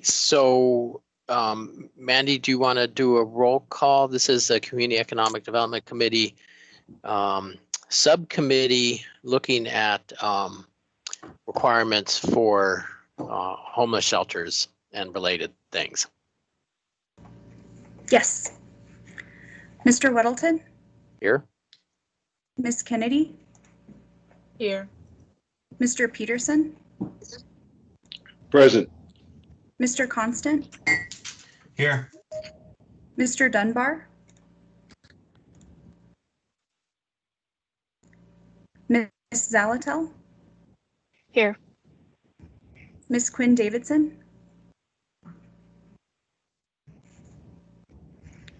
so Mandy, do you want to do a roll call? This is the Community Economic Development Committee subcommittee looking at requirements for homeless shelters and related things. Yes. Mr. Weddleton? Here. Ms. Kennedy? Here. Mr. Peterson? Present. Mr. Constant? Here. Mr. Dunbar? Ms. Zalatel? Here. Ms. Quinn Davidson?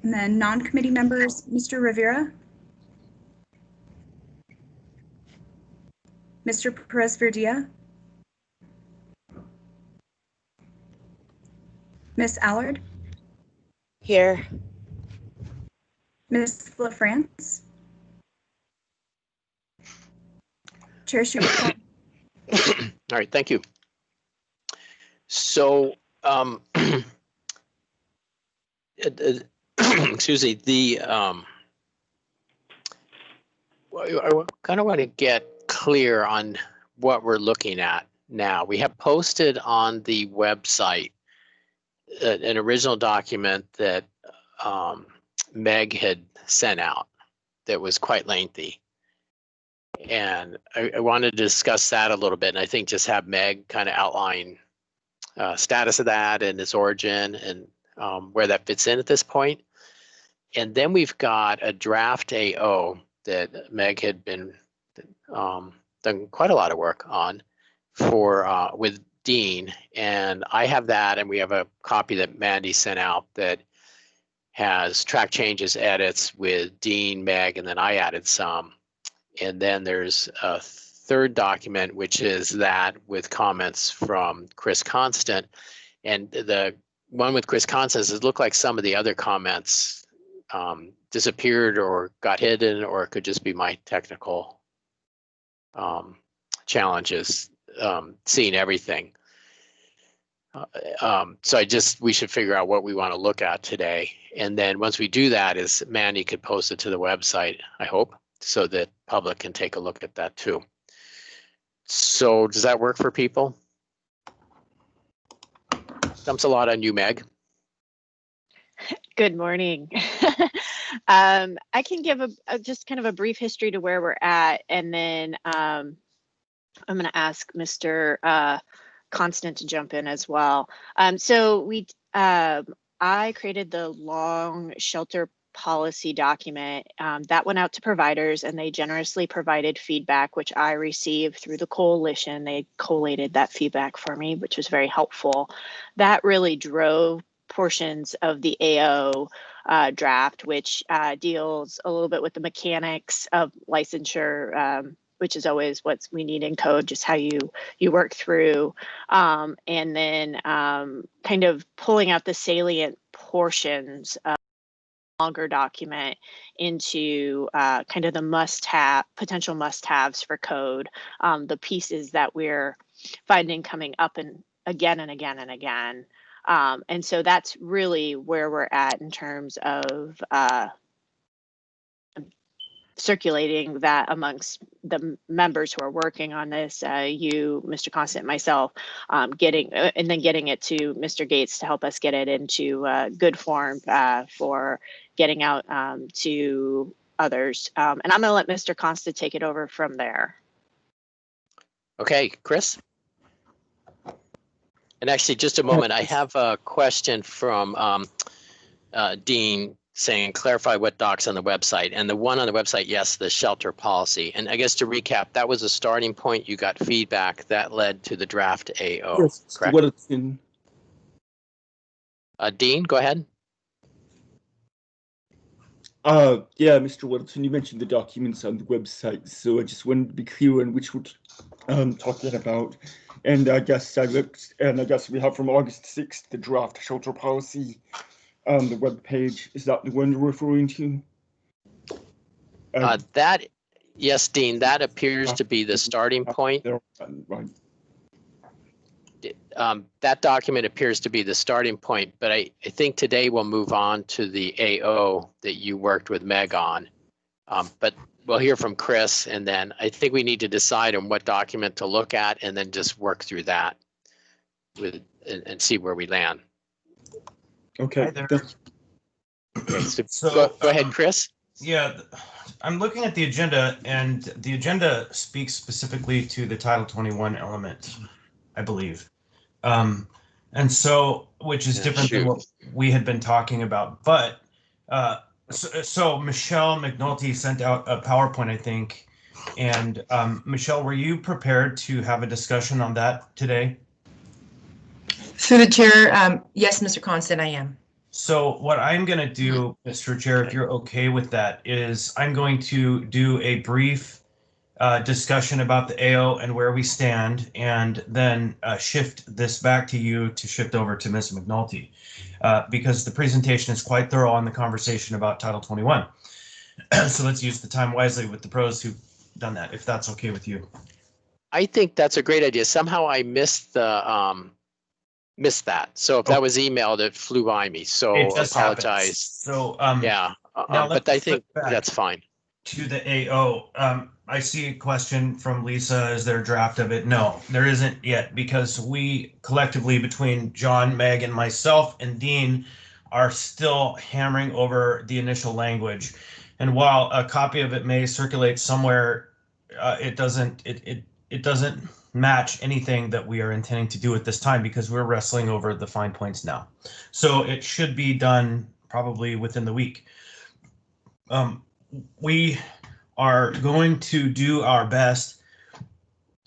And then non-committee members, Mr. Rivera? Mr. Perez-Verdia? Ms. Allard? Here. Ms. LaFrance? Chair Schumer. All right, thank you. So, excuse me, I kind of want to get clear on what we're looking at now. We have posted on the website an original document that Meg had sent out that was quite lengthy. And I wanted to discuss that a little bit, and I think just have Meg kind of outline status of that and its origin and where that fits in at this point. And then we've got a draft AO that Meg had been done quite a lot of work on for with Dean, and I have that, and we have a copy that Mandy sent out that has track changes, edits with Dean, Meg, and then I added some. And then there's a third document, which is that with comments from Chris Constant. And the one with Chris Constant, it looked like some of the other comments disappeared or got hidden, or it could just be my technical challenges seeing everything. So we should figure out what we want to look at today. And then once we do that, is Mandy could post it to the website, I hope, so that public can take a look at that too. So does that work for people? Dumps a lot on you, Meg. Good morning. I can give just kind of a brief history to where we're at, and then I'm going to ask Mr. Constant to jump in as well. So I created the long shelter policy document that went out to providers, and they generously provided feedback, which I received through the coalition. They collated that feedback for me, which was very helpful. That really drove portions of the AO draft, which deals a little bit with the mechanics of licensure, which is always what we need in code, just how you work through, and then kind of pulling out the salient portions of longer document into kind of the potential must-haves for code, the pieces that we're finding coming up and again and again and again. And so that's really where we're at in terms of circulating that amongst the members who are working on this, you, Mr. Constant, myself, getting it to Mr. Gates to help us get it into good form for getting out to others. And I'm going to let Mr. Constant take it over from there. Okay, Chris. And actually, just a moment, I have a question from Dean saying, clarify what docs on the website. And the one on the website, yes, the shelter policy. And I guess to recap, that was a starting point. You got feedback that led to the draft AO, Yes, correct? what it's in. Dean, go ahead. Yeah, Mr. Weddleton, you mentioned the documents on the website, so I just wanted to be clear on which we're talking about. And I guess I looked, and I guess we have from August 6th the draft shelter policy on the web page. Is that the one you're referring to? Yes, Dean, that appears to be the starting point. Right. that document appears to be the starting point, but I think today we'll move on to the AO that you worked with Meg on. But we'll hear from Chris, and then I think we need to decide on what document to look at and then just work through that and see where we land. Okay. Hi there. Okay, So, go ahead, Chris. Yeah, I'm looking at the agenda, and the agenda speaks specifically to the Title 21 element, I believe. And so, which is different than what we had been talking about. But so Michelle McNulty sent out a PowerPoint, I think. And Michelle, were you prepared to have a discussion on that today? Through the chair, yes, Mr. Constant, I am. So what I'm going to do, Mr. Chair, if you're okay with that, is I'm going to do a brief discussion about the AO and where we stand, and then shift this back to you to shift over to Ms. McNulty, because the presentation is quite thorough on the conversation about Title 21. So let's use the time wisely with the pros who've done that, if that's okay with you. I think that's a great idea. Somehow I missed the missed that. So if that was emailed, it flew by me. So It just apologize. happens. So Yeah, now but I let's think flip back that's fine. to the AO. I see a question from Lisa. Is there a draft of it? No, there isn't yet, because we collectively, between John, Meg, and myself and Dean, are still hammering over the initial language. And while a copy of it may circulate somewhere, it doesn't match anything that we are intending to do at this time, because we're wrestling over the fine points now. So it should be done probably within the week. We are going to do our best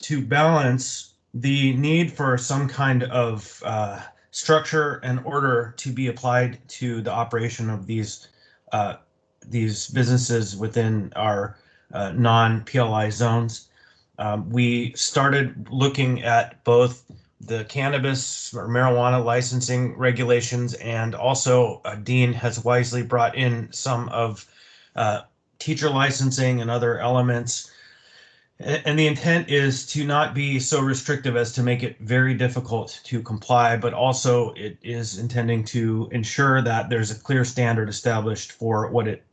to balance the need for some kind of structure and order to be applied to the operation of these businesses within our non-PLI zones. We started looking at both the cannabis or marijuana licensing regulations, and also Dean has wisely brought in some of teacher licensing and other elements. And the intent is to not be so restrictive as to make it very difficult to comply, but also it is intending to ensure that there's a clear standard established for what it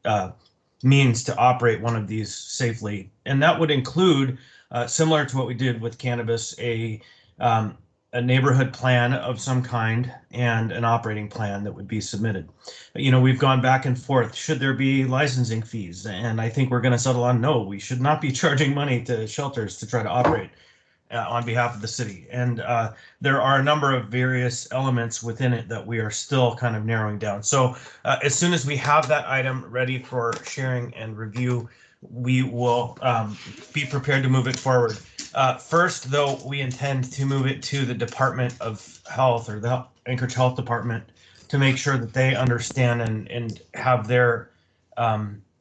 means to operate one of these safely. And that would include, similar to what we did with cannabis, a neighborhood plan of some kind and an operating plan that would be submitted. You know, we've gone back and forth. Should there be licensing fees? And I think we're going to settle on no, we should not be charging money to shelters to try to operate on behalf of the city. And there are a number of various elements within it that we are still kind of narrowing down. So as soon as we have that item ready for sharing and review, we will be prepared to move it forward. First, though, we intend to move it to the Department of Health, or the Anchorage Health Department, to make sure that they understand and have their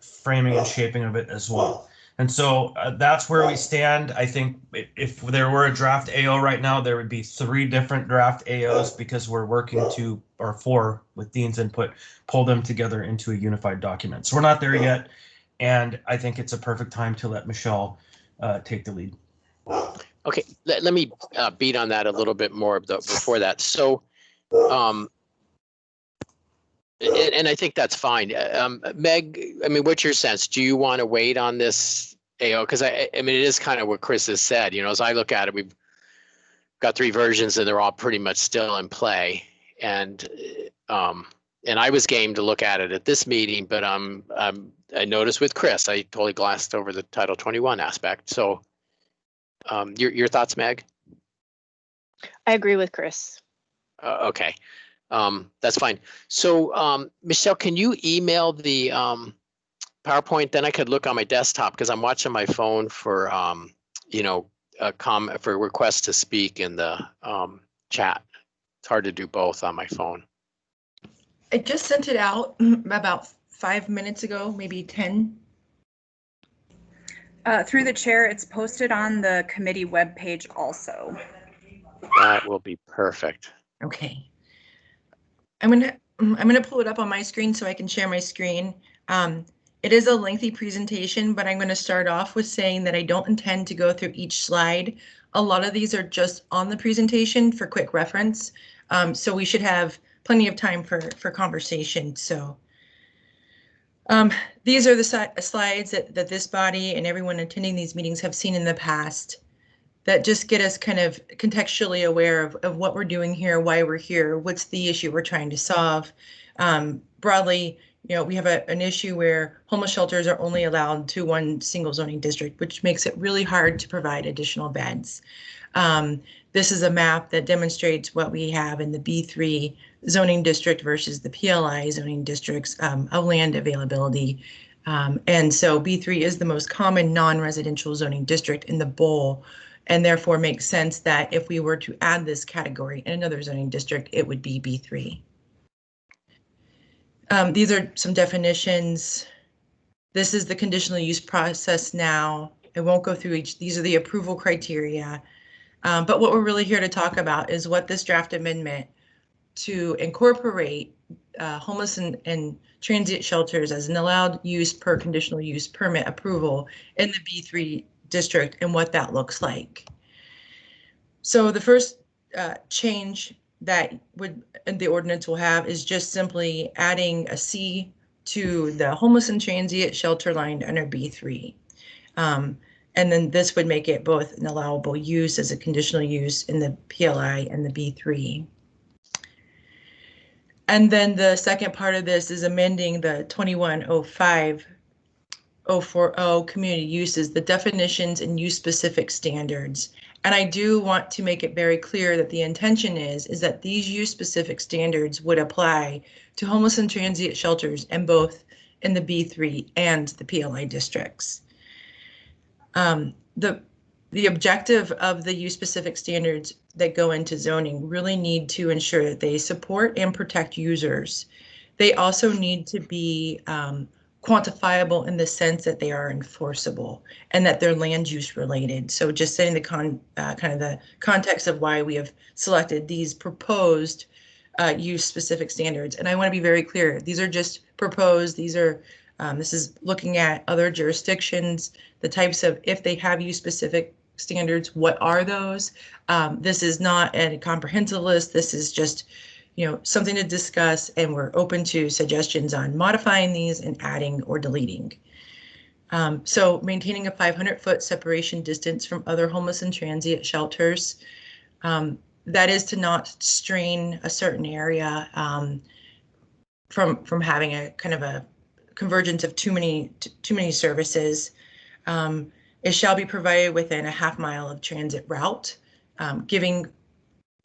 framing and shaping of it as well. And so that's where we stand. I think if there were a draft AO right now, there would be 3 different draft AOs, because we're working to, or 4 with Dean's input, pull them together into a unified document. So we're not there yet. And I think it's a perfect time to let Michelle take the lead. Okay, let me beat on that a little bit more before that. So, and I think that's fine. Meg, I mean, what's your sense? Do you want to wait on this AO? Because I mean, it is kind of what Chris has said. You know, as I look at it, we've got 3 versions, and they're all pretty much still in play. And I was game to look at it at this meeting, but I noticed with Chris, I totally glanced over the Title 21 aspect. So, your thoughts, Meg? I agree with Chris. Okay, that's fine. So, Michelle, can you email the PowerPoint? Then I could look on my desktop, because I'm watching my phone for you know, a comment for requests to speak in the chat. It's hard to do both on my phone. I just sent it out about 5 minutes ago, maybe 10. Through the chair, it's posted on the committee webpage also. That will be perfect. Okay. I'm gonna pull it up on my screen so I can share my screen. And It is a lengthy presentation, but I'm going to start off with saying that I don't intend to go through each slide. A lot of these are just on the presentation for quick reference, so we should have plenty of time for conversation. So these are the slides that this body and everyone attending these meetings have seen in the past that just get us kind of contextually aware of what we're doing here, why we're here, what's the issue we're trying to solve. Broadly, you know, we have an issue where homeless shelters are only allowed to one single zoning district, which makes it really hard to provide additional beds. This is a map that demonstrates what we have in the B3 zoning district versus the PLI zoning districts of land availability. And so B3 is the most common non-residential zoning district in the bowl, and therefore makes sense that if we were to add this category in another zoning district, it would be B3. These are some definitions. This is the conditional use process now. I won't go through each. These are the approval criteria. But what we're really here to talk about is what this draft amendment to incorporate homeless and transient shelters as an allowed use per conditional use permit approval in the B3 district and what that looks like. So the first change that the ordinance will have is just simply adding a C to the homeless and transient shelter line under B3. And then this would make it both an allowable use as a conditional use in the PLI and the B3. And then the second part of this is amending the 2105-040 community uses, the definitions and use specific standards. And I do want to make it very clear that the intention is that these use specific standards would apply to homeless and transient shelters and both in the B3 and the PLI districts. The objective of the use specific standards that go into zoning really need to ensure that they support and protect users. They also need to be quantifiable in the sense that they are enforceable and that they're land use related. So just setting the kind of the context of why we have selected these proposed use specific standards. And I want to be very clear, these are just proposed. These are this is looking at other jurisdictions, the types of, if they have use specific standards, what are those? This is not a comprehensive list. This is just, you know, something to discuss, and we're open to suggestions on modifying these and adding or deleting. So maintaining a 500-foot separation distance from other homeless and transient shelters. That is to not strain a certain area from having a kind of a convergence of too many services. It shall be provided within a half mile of transit route, giving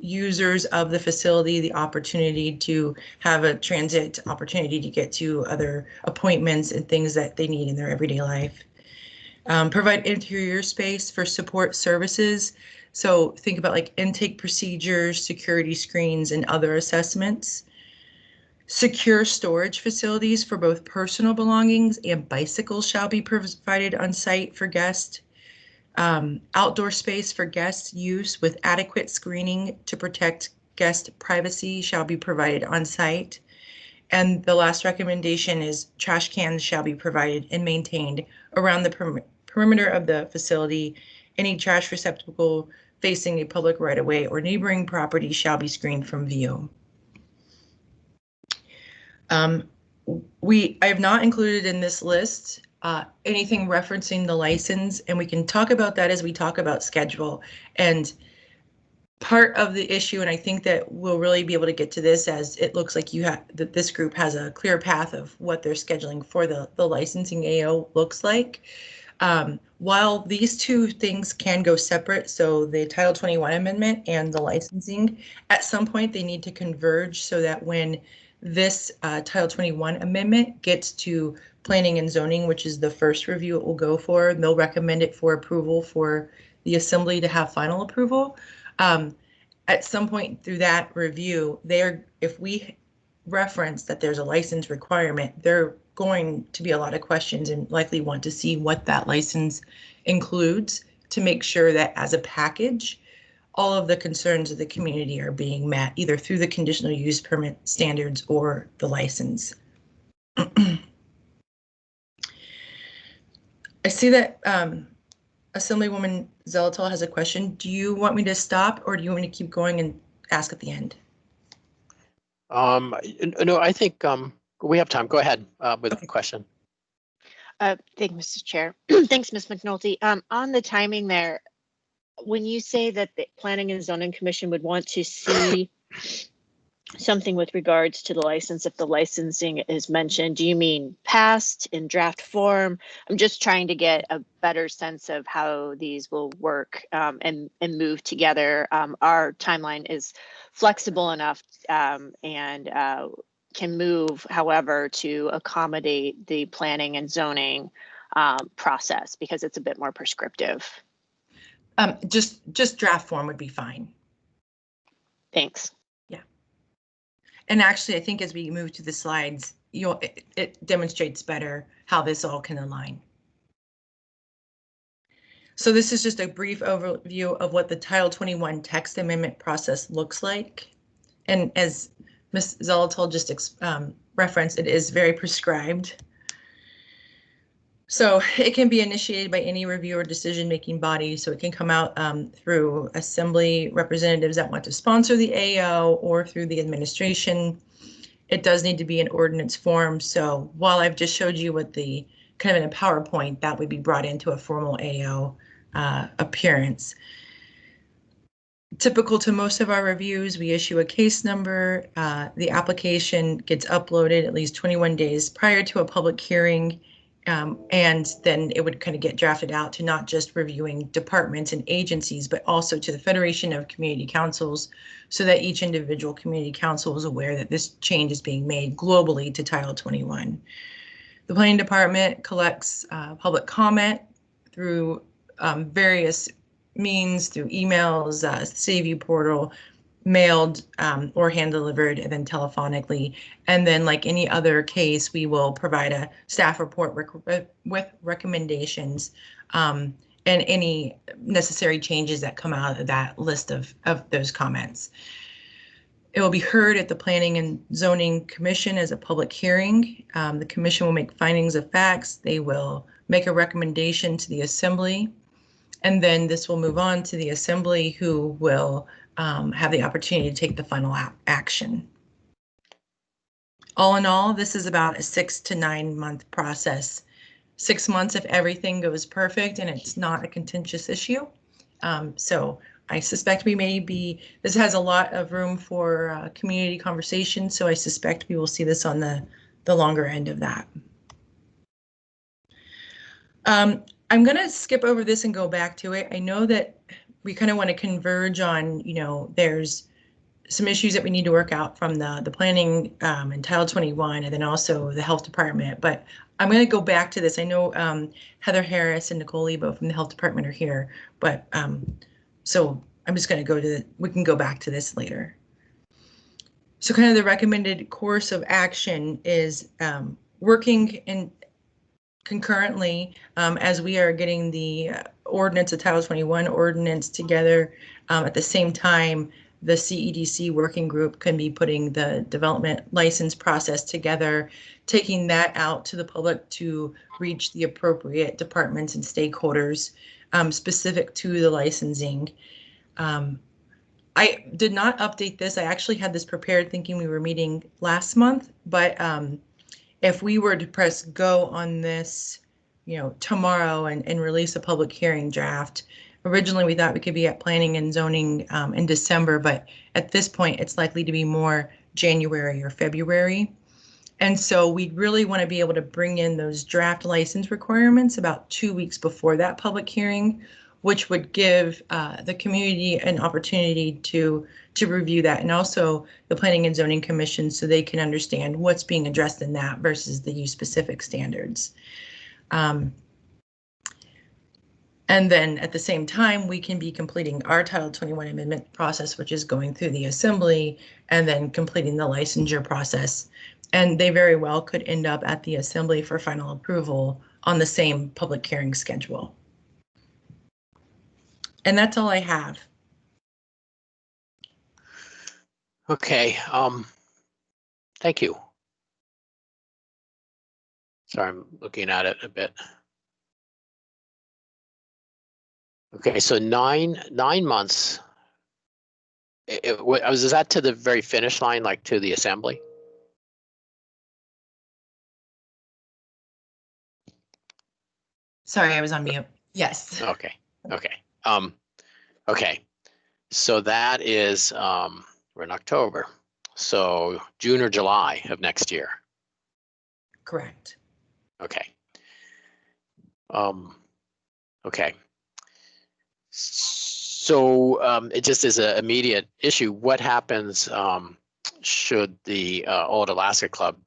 users of the facility the opportunity to have a transit opportunity to get to other appointments and things that they need in their everyday life. Provide interior space for support services. So think about like intake procedures, security screens, and other assessments. Secure storage facilities for both personal belongings and bicycles shall be provided on site for guests. Outdoor space for guest use with adequate screening to protect guest privacy shall be provided on site. And the last recommendation is trash cans shall be provided and maintained around the perimeter of the facility. Any trash receptacle facing a public right-of-way or neighboring property shall be screened from view. I have not included in this list anything referencing the license, and we can talk about that as we talk about schedule. And part of the issue, and I think that we'll really be able to get to this as it looks like that this group has a clear path of what they're scheduling for the licensing AO looks like. While these two things can go separate, so the Title 21 amendment and the licensing, at some point they need to converge so that when this Title 21 amendment gets to planning and zoning, which is the first review it will go for, they'll recommend it for approval for the assembly to have final approval. At some point through that review, if we reference that there's a license requirement, there are going to be a lot of questions and likely want to see what that license includes to make sure that as a package, all of the concerns of the community are being met either through the conditional use permit standards or the license. see that Assemblywoman Zelatal has a question. Do you want me to stop or do you want me to keep going and ask at the end? No, I think we have time. Go ahead with the question. Thank you, Mr. Chair. Thanks, Ms. McNulty. On the timing there, when you say that the Planning and Zoning Commission would want to see something with regards to the license, if the licensing is mentioned, do you mean passed in draft form? I'm just trying to get a better sense of how these will work and move together. Our timeline is flexible enough and can move, however, to accommodate the planning and zoning process because it's a bit more prescriptive. Just draft form would be fine. Thanks. And actually, I think as we move to the slides, it demonstrates better how this all can align. So this is just a brief overview of what the Title 21 text amendment process looks like. And as Ms. Zelatal just referenced, it is very prescribed. So it can be initiated by any review or decision-making body. So it can come out through assembly representatives that want to sponsor the AO or through the administration. It does need to be in ordinance form. So while I've just showed you what the kind of in a PowerPoint, that would be brought into a formal AO appearance. Typical to most of our reviews, we issue a case number. The application gets uploaded at least 21 days prior to a public hearing. And then it would kind of get drafted out to not just reviewing departments and agencies, but also to the Federation of Community Councils, so that each individual community council is aware that this change is being made globally to Title 21. The Planning Department collects public comment through various means, through emails, City View portal, mailed or hand delivered, and then telephonically. And then like any other case, we will provide a staff report with recommendations and any necessary changes that come out of that list of those comments. It will be heard at the Planning and Zoning Commission as a public hearing. The commission will make findings of facts. They will make a recommendation to the assembly. And then this will move on to the assembly, who will have the opportunity to take the final action. All in all, this is about a 6 to 9 month process. 6 months if everything goes perfect and it's not a contentious issue. So I suspect this has a lot of room for community conversation. So I suspect we will see this on the longer end of that. I'm going to skip over this and go back to it. I know that we kind of want to converge on, there's some issues that we need to work out from the planning and Title 21 and then also the health department. But I'm going to go back to this. I know Heather Harris and Nicole Lebo from the health department are here, but so I'm just going to we can go back to this later. So kind of the recommended course of action is working in concurrently as we are getting the ordinance, the Title 21 ordinance together at the same time. The CEDC working group can be putting the development license process together, taking that out to the public to reach the appropriate departments and stakeholders specific to the licensing. I did not update this. I actually had this prepared thinking we were meeting last month, but if we were to press go on this, tomorrow and release a public hearing draft, originally we thought we could be at planning and zoning in December, but at this point it's likely to be more January or February. And so we really want to be able to bring in those draft license requirements about 2 weeks before that public hearing, which would give the community an opportunity to review that, and also the Planning and Zoning Commission, so they can understand what's being addressed in that versus the use specific standards. And then at the same time, we can be completing our Title 21 amendment process, which is going through the assembly and then completing the licensure process. And they very well could end up at the assembly for final approval on the same public hearing schedule. And that's all I have. Okay, thank you. Sorry, I'm looking at it a bit. Okay, so nine months. Was that to the very finish line, like to the assembly? Sorry, I was on mute. Yes. Okay, okay. Okay. So that is we're in October. So June or July of next year. Correct. Okay. Okay. So it just is an immediate issue. What happens should the Old Alaska Club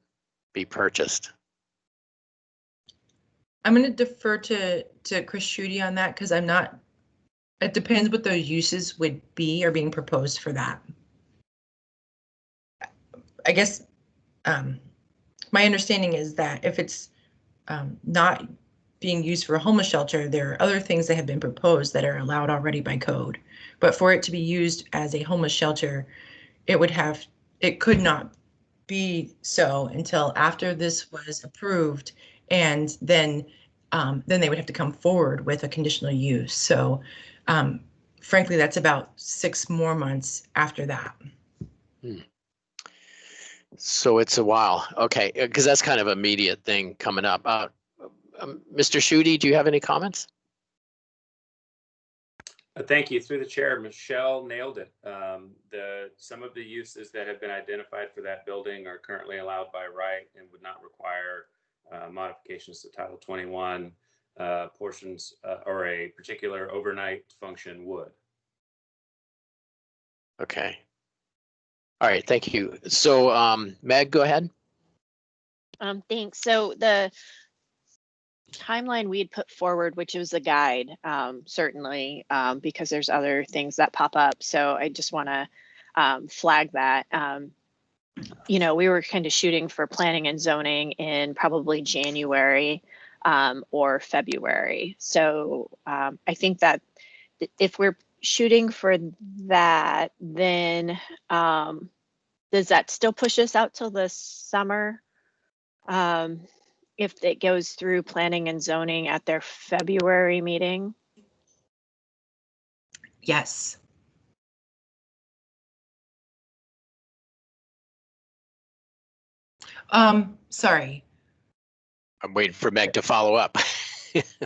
be purchased? I'm going to defer to Chris Schutte on that because I'm not. It depends what those uses would be or being proposed for that. I guess my understanding is that if it's not being used for a homeless shelter, there are other things that have been proposed that are allowed already by code. But for it to be used as a homeless shelter, it could not be so until after this was approved, and then they would have to come forward with a conditional use. So frankly, that's about 6 more months after that. So it's a while. Okay, because that's kind of an immediate thing coming up. Mr. Schutte, do you have any comments? Thank you. Through the chair, Michelle nailed it. Some of the uses that have been identified for that building are currently allowed by right and would not require modifications to Title 21 portions or a particular overnight function would. Okay. All right, thank you. So Meg, go ahead. Thanks. So the timeline we had put forward, which was a guide, certainly, because there's other things that pop up. So I just want to flag that. We were kind of shooting for planning and zoning in probably January or February. So I think that if we're shooting for that, then does that still push us out till the summer? If it goes through planning and zoning at their February meeting? Yes. Sorry. I'm waiting for Meg to follow up.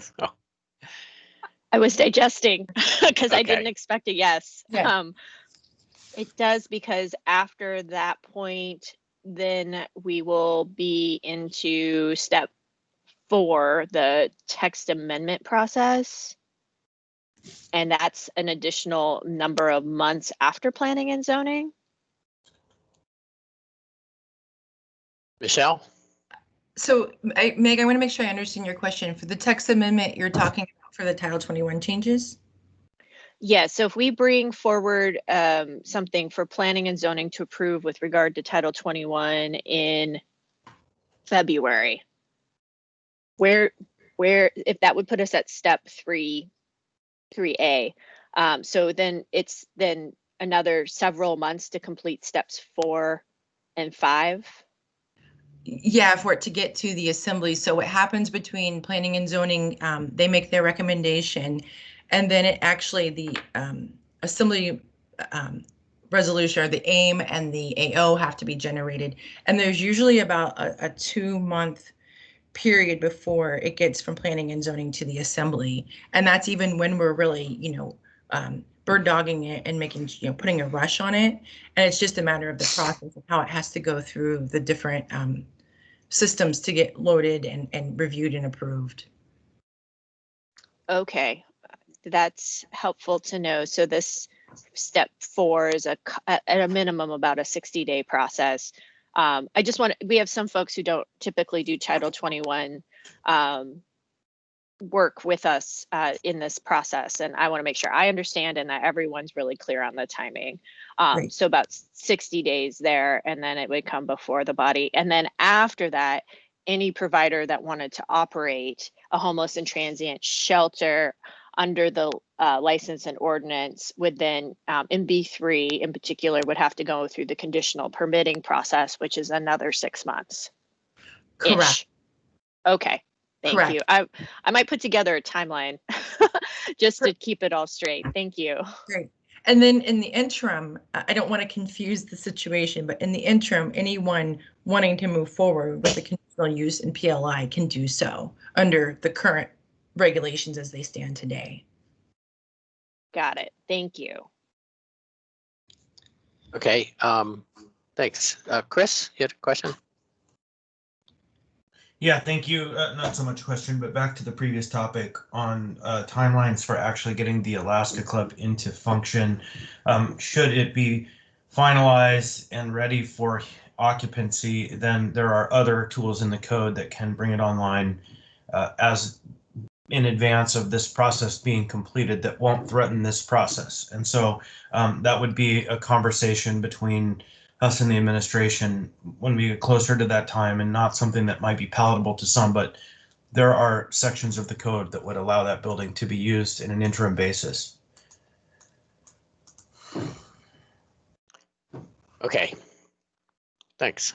So, I was digesting because I Okay. didn't expect a yes. Yeah. It does, because after that point, then we will be into step 4, the text amendment process. And that's an additional number of months after planning and zoning. Michelle? So, Meg, I want to make sure I understand your question. For the text amendment, you're talking about for the Title 21 changes? Yeah, so if we bring forward something for planning and zoning to approve with regard to Title 21 in February, where if that would put us at step 3A, so then it's another several months to complete steps 4 and 5. Yeah, for it to get to the assembly. So what happens between planning and zoning, they make their recommendation, and then it actually, the assembly resolution, or the AIM and the AO have to be generated. And there's usually about a 2-month period before it gets from planning and zoning to the assembly. And that's even when we're really, bird dogging it and making, putting a rush on it. And it's just a matter of the process of how it has to go through the different systems to get loaded and reviewed and approved. Okay, that's helpful to know. So this step 4 is at a minimum about a 60-day process. We have some folks who don't typically do Title 21 work with us in this process, and I want to make sure I understand and that everyone's really clear on the timing. Right. So about 60 days there, and then it would come before the body. And then after that, any provider that wanted to operate a homeless and transient shelter under the license and ordinance would then, in B3 in particular, would have to go through the conditional permitting process, which is another 6 months. Correct. Okay. Thank Correct. you. I might put together a timeline just to keep it all straight. Thank you. Great. And then in the interim, I don't want to confuse the situation, but in the interim, anyone wanting to move forward with the conditional use in PLI can do so under the current regulations as they stand today. Got it. Thank you. Okay, thanks. Chris, you had a question? Yeah, thank you. Not so much question, but back to the previous topic on timelines for actually getting the Alaska Club into function. Should it be finalized and ready for occupancy, then there are other tools in the code that can bring it online as in advance of this process being completed that won't threaten this process. And so that would be a conversation between us and the administration when we get closer to that time, and not something that might be palatable to some, but there are sections of the code that would allow that building to be used in an interim basis. Okay, thanks.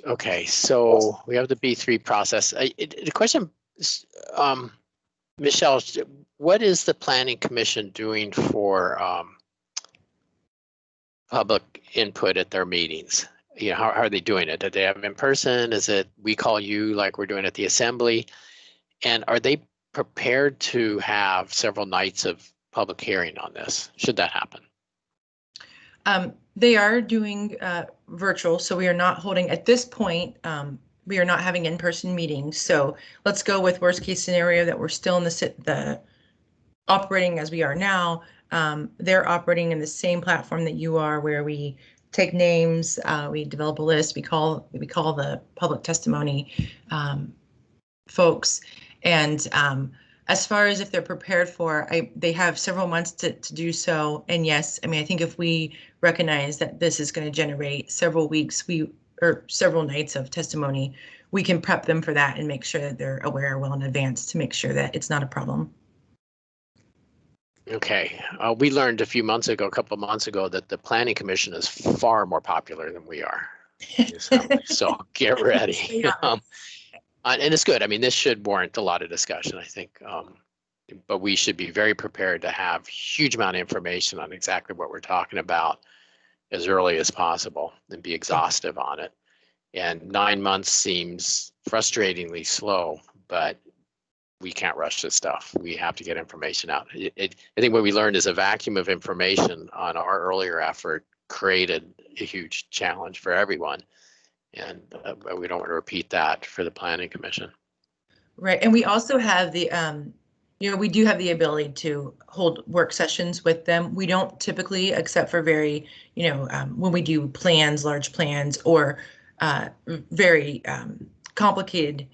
Okay, so we have the B3 process. The question is, Michelle, what is the Planning Commission doing for public input at their meetings? You know, how are they doing it? Do they have in person? Is it we call you like we're doing at the assembly? And are they prepared to have several nights of public hearing on this, should that happen? They are doing virtual, so we are not holding at this point. We are not having in-person meetings. So let's go with worst case scenario that we're still in the operating as we are now. They're operating in the same platform that you are, where we take names, we develop a list, we call the public testimony folks, and as far as if they're prepared for, they have several months to do so. And yes, I mean, I think if we recognize that this is going to generate several weeks, or several nights of testimony, we can prep them for that and make sure that they're aware well in advance to make sure that it's not a problem. Okay, we learned a couple of months ago, that the Planning Commission is far more popular than we are. So get ready. Yeah. And it's good. I mean, this should warrant a lot of discussion, I think. But we should be very prepared to have huge amount of information on exactly what we're talking about as early as possible and be exhaustive on it. And 9 months seems frustratingly slow, but we can't rush this stuff. We have to get information out. I think what we learned is a vacuum of information on our earlier effort created a huge challenge for everyone. And we don't want to repeat that for the Planning Commission. Right, and we also have the, we do have the ability to hold work sessions with them. We don't typically, except for very, when we do plans, large plans, or very complicated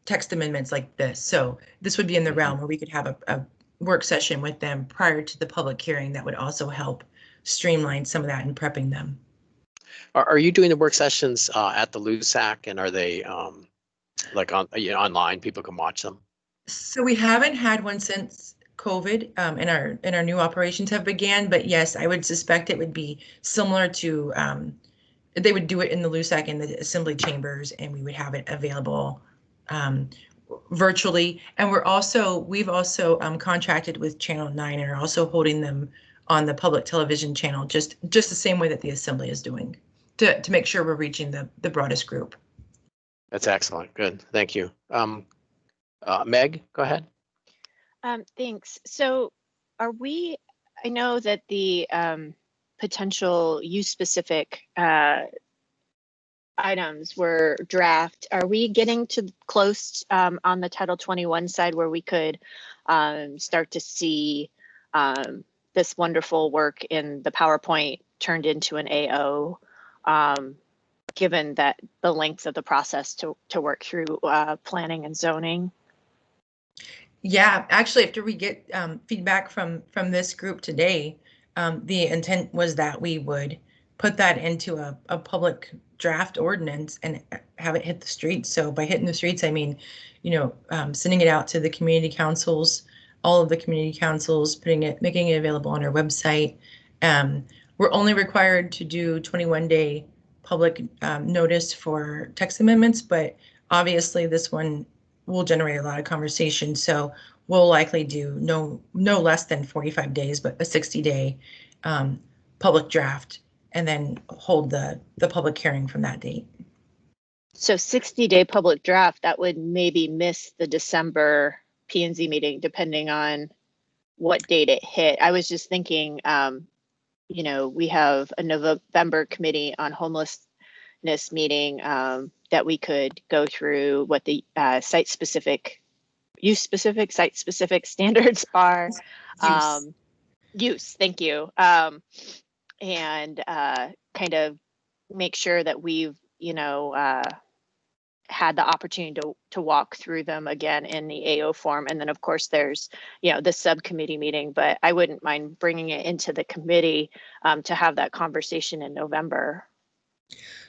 text amendments like this. So this would be in the realm where we could have a work session with them prior to the public hearing that would also help streamline some of that in prepping them. Are you doing the work sessions at the LUSAC, and are they like on online? People can watch them. So we haven't had one since COVID, and our new operations have began. But yes, I would suspect it would be similar to they would do it in the LUSAC in the assembly chambers, and we would have it available virtually. And we've also contracted with Channel 9 and are also holding them on the public television channel, just the same way that the assembly is doing, to make sure we're reaching the broadest group. That's excellent. Good. Thank you. Meg, go ahead. Thanks. So I know that the potential use specific items were draft. Are we getting to close on the Title 21 side where we could start to see this wonderful work in the PowerPoint turned into an AO, given that the length of the process to work through planning and zoning? Yeah, actually, after we get feedback from this group today, the intent was that we would put that into a public draft ordinance and have it hit the streets. So by hitting the streets, I mean, sending it out to the community councils, all of the community councils, making it available on our website. We're only required to do 21-day public notice for text amendments, but obviously this one will generate a lot of conversation. So we'll likely do no less than 45 days, but a 60-day public draft, and then hold the public hearing from that date. So 60-day public draft, that would maybe miss the December P&Z meeting, depending on what date it hit. I was just thinking, you know, we have a November committee on homelessness meeting that we could go through what the site-specific, use-specific, site-specific standards are. Use, thank you. And kind of make sure that we've, you know, had the opportunity to walk through them again in the AO form. And then of course there's, you know, the subcommittee meeting, but I wouldn't mind bringing it into the committee to have that conversation in November.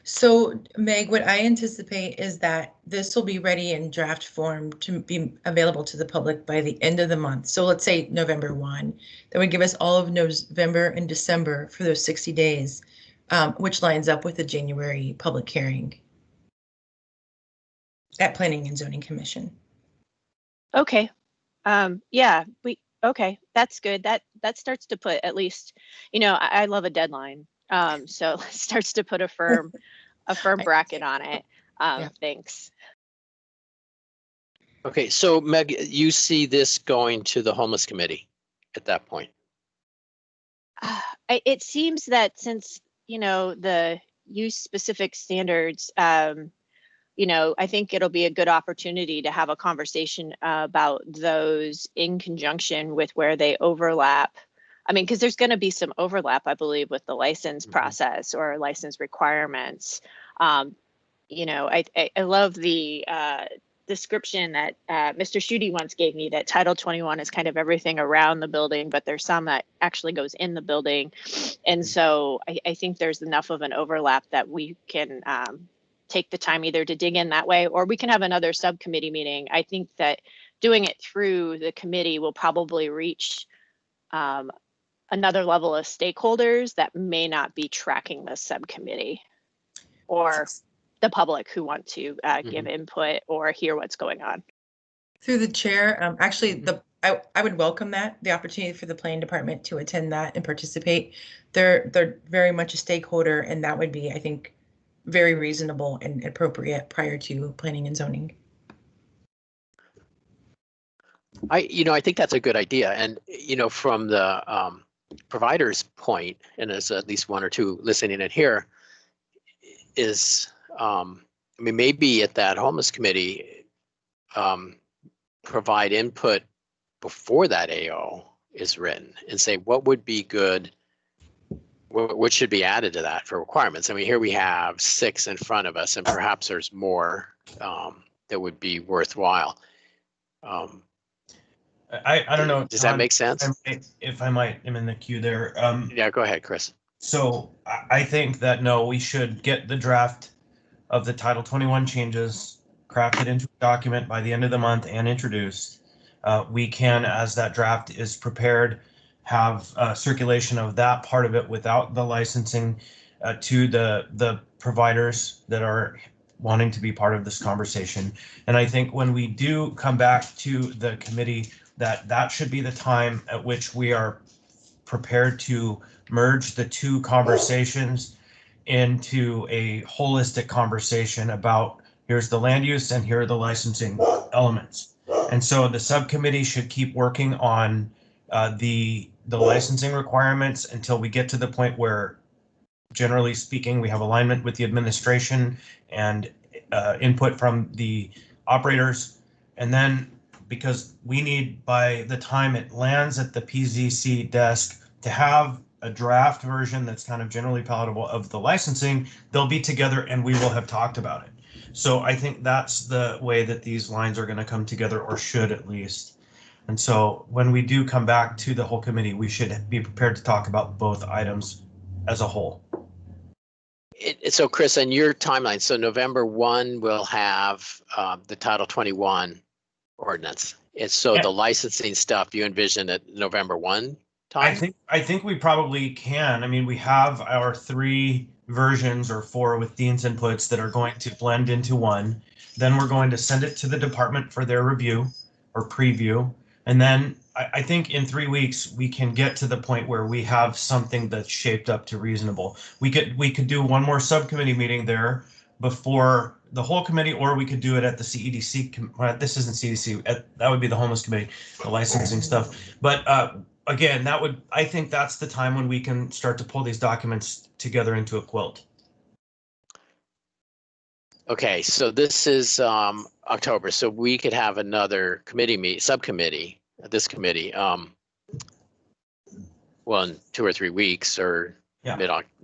So Meg, what I anticipate is that this will be ready in draft form to be available to the public by the end of the month. So let's say November 1, that would give us all of November and December for those 60 days, which lines up with the January public hearing at Planning and Zoning Commission. Okay. Yeah, okay, that's good. That starts to put at least, you know, I love a deadline. So it starts to put a firm bracket on it. Yeah. Thanks. Okay, so Meg, you see this going to the homeless committee at that point? It seems that since, you know, the use specific standards, you know, I think it'll be a good opportunity to have a conversation about those in conjunction with where they overlap. I mean, because there's going to be some overlap, I believe, with the license process or license requirements. You know, I love the description that Mr. Schutte once gave me, that Title 21 is kind of everything around the building, but there's some that actually goes in the building. And so I think there's enough of an overlap that we can take the time either to dig in that way, or we can have another subcommittee meeting. I think that doing it through the committee will probably reach another level of stakeholders that may not be tracking the subcommittee, or the public who want to give input or hear what's going on. Through the chair, actually, I would welcome that, the opportunity for the planning department to attend that and participate. They're very much a stakeholder, and that would be, I think, very reasonable and appropriate prior to planning and zoning. I think that's a good idea. And, you know, from the provider's point, and there's at least one or two listening in here, is, I mean, maybe at that homeless committee, provide input before that AO is written and say, what would be good? What should be added to that for requirements? I mean, here we have 6 in front of us, and perhaps there's more that would be worthwhile. I don't know. Does that make sense? If I might, I'm in the queue there. Yeah, go ahead, Chris. So I think that, no, we should get the draft of the Title 21 changes crafted into a document by the end of the month and introduced. We can, as that draft is prepared, have circulation of that part of it without the licensing to the providers that are wanting to be part of this conversation. And I think when we do come back to the committee, that should be the time at which we are prepared to merge the two conversations into a holistic conversation about, here's the land use and here are the licensing elements. And so the subcommittee should keep working on the licensing requirements until we get to the point where, generally speaking, we have alignment with the administration and input from the operators. And then, because we need, by the time it lands at the PZC desk, to have a draft version that's kind of generally palatable of the licensing, they'll be together and we will have talked about it. So I think that's the way that these lines are going to come together, or should at least. And so when we do come back to the whole committee, we should be prepared to talk about both items as a whole. So Chris, on your timeline, so November 1 will have the Title 21 ordinance. It's so the licensing stuff you envision at November 1 time? I think we probably can. I mean, we have our 3 versions or 4 with Dean's inputs that are going to blend into one. Then we're going to send it to the department for their review or preview. And then I think in 3 weeks, we can get to the point where we have something that's shaped up to reasonable. We could do one more subcommittee meeting there before the whole committee, or we could do it at the CEDC. This isn't CEDC. That would be the homeless committee, the licensing stuff. But again, I think that's the time when we can start to pull these documents together into a quilt. Okay, so this is October, so we could have another subcommittee, this committee, well, in 2 or 3 weeks, or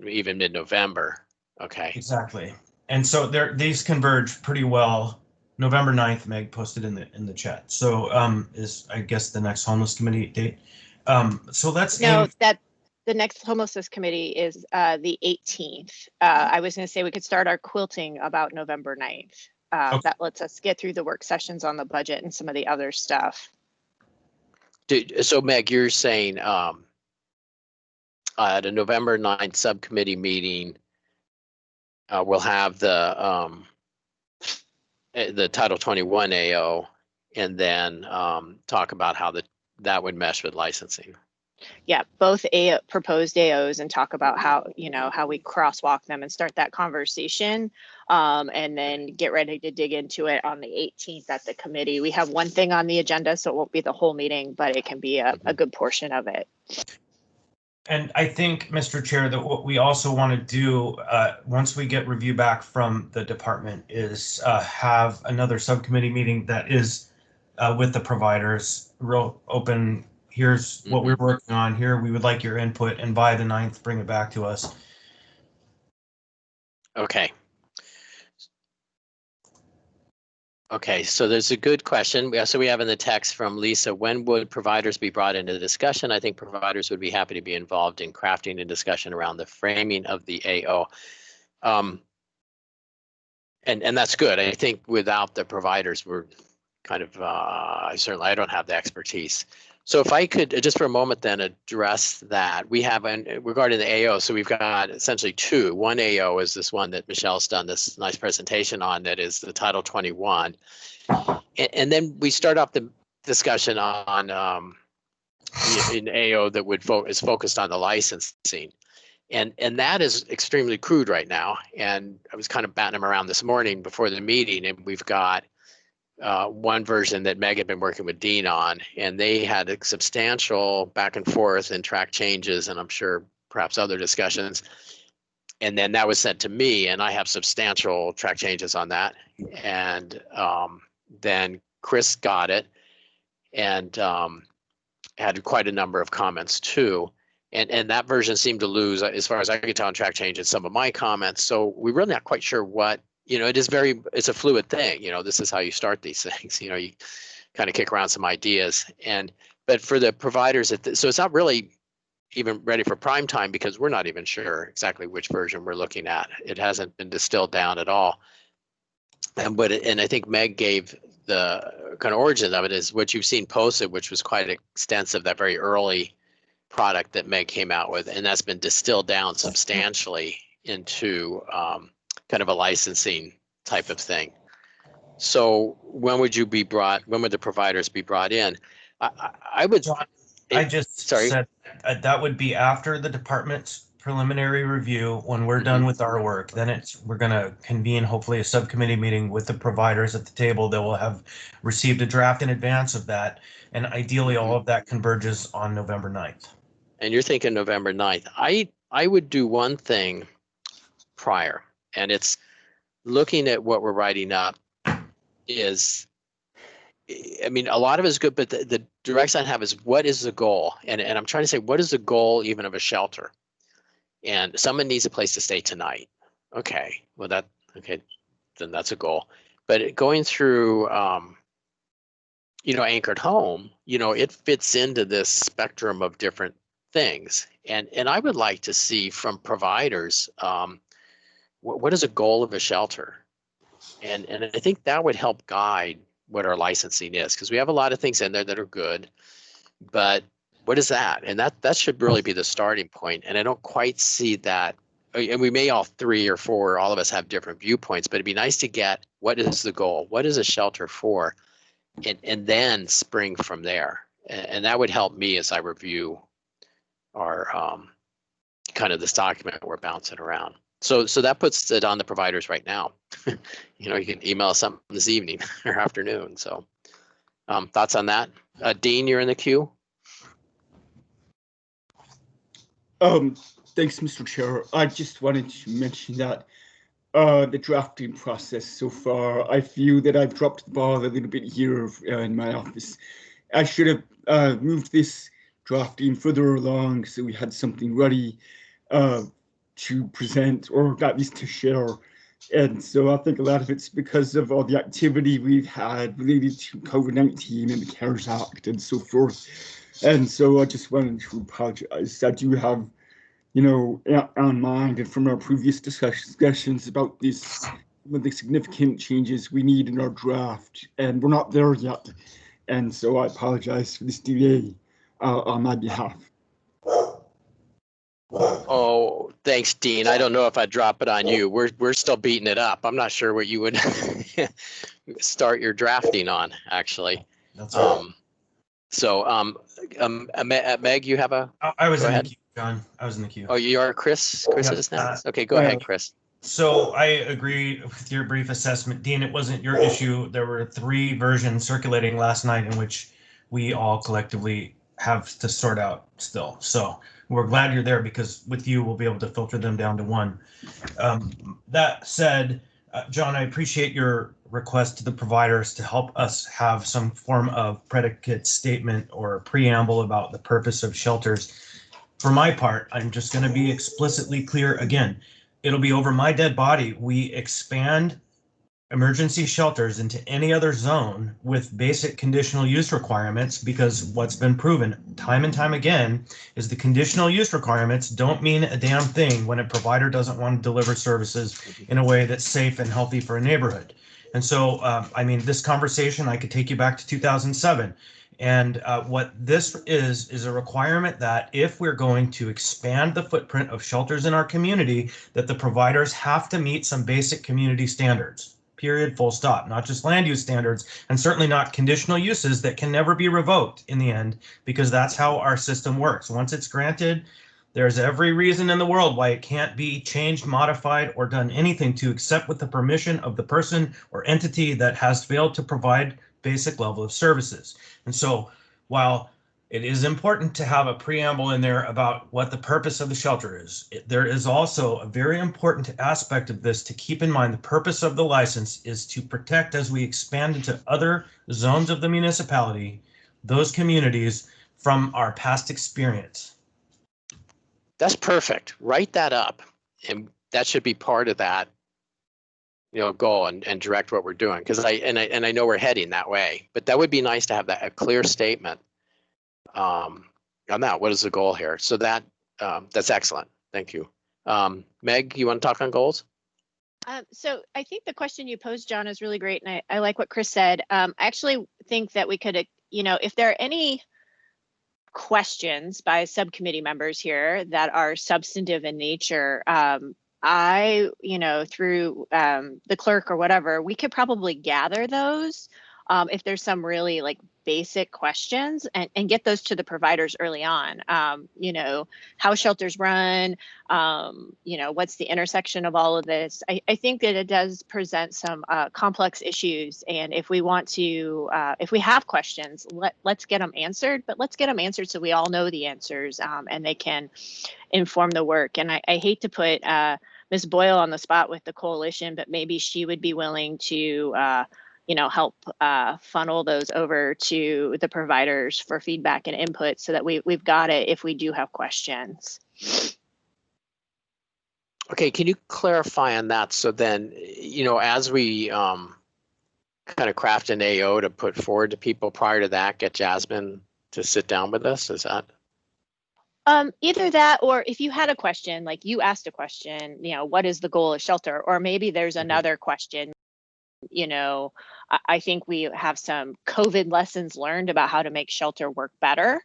even mid-November. Okay. Exactly. And so these converge pretty well. November 9th, Meg posted in the chat. So is, I guess, the next homeless committee date. So let's the next homelessness committee is the 18th. I was going to say we could start our quilting about November 9th. Okay. That lets us get through the work sessions on the budget and some of the other stuff. So Meg, you're saying at a November 9th subcommittee meeting, we'll have the Title 21 AO, and then talk about how that would mesh with licensing. Yeah, both proposed AOs, and talk about how we crosswalk them and start that conversation, and then get ready to dig into it on the 18th at the committee. We have one thing on the agenda, so it won't be the whole meeting, but it can be a good portion of it. And I think, Mr. Chair, that what we also want to do once we get review back from the department is have another subcommittee meeting that is with the providers, real open. Here's what we're working on here. We would like your input, and by the 9th, bring it back to us. Okay. Okay, so there's a good question. We have in the text from Lisa, when would providers be brought into the discussion? I think providers would be happy to be involved in crafting a discussion around the framing of the AO. And that's good. I think without the providers, we're kind of, I don't have the expertise. So if I could just for a moment then address that. We have, regarding the AO, so we've got essentially 2. One AO is this one that Michelle's done this nice presentation on, that is the Title 21. And then we start off the discussion on an AO that is focused on the licensing. And that is extremely crude right now. And I was kind of batting them around this morning before the meeting, and we've got one version that Meg had been working with Dean on, and they had a substantial back and forth and track changes, and I'm sure perhaps other discussions. And then that was sent to me, and I have substantial track changes on that. And then Chris got it and had quite a number of comments too. And that version seemed to lose, as far as I could tell, on track changes, some of my comments. So we're really not quite sure what, it's a fluid thing. This is how you start these things. You kind of kick around some ideas. But for the providers, so it's not really even ready for prime time, because we're not even sure exactly which version we're looking at. It hasn't been distilled down at all. And I think Meg gave the kind of origin of it is what you've seen posted, which was quite extensive, that very early product that Meg came out with, and that's been distilled down substantially into kind of a licensing type of thing. So when would the providers be brought in? I would. John, I just said that would be after the department's preliminary review. When we're done with our work, then we're going to convene hopefully a subcommittee meeting with the providers at the table that will have received a draft in advance of that, and ideally all of that converges on November 9th. And you're thinking November 9th. I would do one thing prior, and it's looking at what we're writing up is, I mean, a lot of it is good, but the direction I have is, what is the goal? And I'm trying to say, what is the goal even of a shelter? And someone needs a place to stay tonight. Okay, well then that's a goal. But going through, anchored home, it fits into this spectrum of different things. And I would like to see from providers, what is a goal of a shelter? And I think that would help guide what our licensing is, because we have a lot of things in there that are good, but what is that? And that should really be the starting point. And I don't quite see that and we may all three or four, all of us have different viewpoints, but it'd be nice to get what is the goal? What is a shelter for? And then spring from there. And that would help me as I review our kind of this document we're bouncing around. So that puts it on the providers right now. You know, you can email us something this evening or afternoon. So thoughts on that? Dean, you're in the queue. Thanks, Mr. Chair. I just wanted to mention that the drafting process so far, I feel that I've dropped the ball a little bit here in my office. I should have moved this drafting further along so we had something ready to present, or at least to share. And so I think a lot of it's because of all the activity we've had related to COVID-19 and the CARES Act and so forth. And so I just wanted to apologize. I do have, you know, on mind and from our previous discussions about this, some of the significant changes we need in our draft, and we're not there yet. And so I apologize for this delay on my behalf. Oh, thanks, Dean. I don't know if I'd drop it on you. We're still beating it up. I'm not sure what you would start your drafting on, actually. That's right. Meg, you have a. I was go in ahead. the queue, John. I was in the queue. Oh, you are Chris. Chris Yep, is next. Okay, go ahead, Chris. So I agree with your brief assessment, Dean. It wasn't your issue. There were 3 versions circulating last night in which we all collectively have to sort out still. So we're glad you're there, because with you, we'll be able to filter them down to 1. That said, John, I appreciate your request to the providers to help us have some form of predicate statement or preamble about the purpose of shelters. For my part, I'm just going to be explicitly clear again. It'll be over my dead body. We expand emergency shelters into any other zone with basic conditional use requirements, because what's been proven time and time again is the conditional use requirements don't mean a damn thing when a provider doesn't want to deliver services in a way that's safe and healthy for a neighborhood. And so, I mean, this conversation, I could take you back to 2007. And what this is a requirement that if we're going to expand the footprint of shelters in our community, that the providers have to meet some basic community standards. Period, full stop. Not just land use standards, and certainly not conditional uses that can never be revoked in the end, because that's how our system works. Once it's granted, there's every reason in the world why it can't be changed, modified, or done anything to except with the permission of the person or entity that has failed to provide basic level of services. And so while it is important to have a preamble in there about what the purpose of the shelter is, there is also a very important aspect of this to keep in mind. The purpose of the license is to protect, as we expand into other zones of the municipality, those communities from our past experience. That's perfect. Write that up, and that should be part of that, you know, goal and direct what we're doing. Because I know we're heading that way, but that would be nice to have that a clear statement on that. What is the goal here? So that that's excellent. Thank you. Meg, you want to talk on goals? So I think the question you posed, John, is really great, and I like what Chris said. I actually think that we could, you know, if there are any questions by subcommittee members here that are substantive in nature, I, you know, through the clerk or whatever, we could probably gather those if there's some really like basic questions and get those to the providers early on. You know, how shelters run, you know, what's the intersection of all of this? I think that it does present some complex issues. And if we want to, if we have questions, let's get them answered, but let's get them answered so we all know the answers and they can inform the work. And I hate to put Ms. Boyle on the spot with the coalition, but maybe she would be willing to, you know, help funnel those over to the providers for feedback and input so that we've got it if we do have questions. Okay, can you clarify on that? So then, you know, as we kind of craft an AO to put forward to people prior to that, get Jasmine to sit down with us, is that? Either that, or if you had a question, like you asked a question, you know, what is the goal of shelter? Or maybe there's another question I think we have some COVID lessons learned about how to make shelter work better.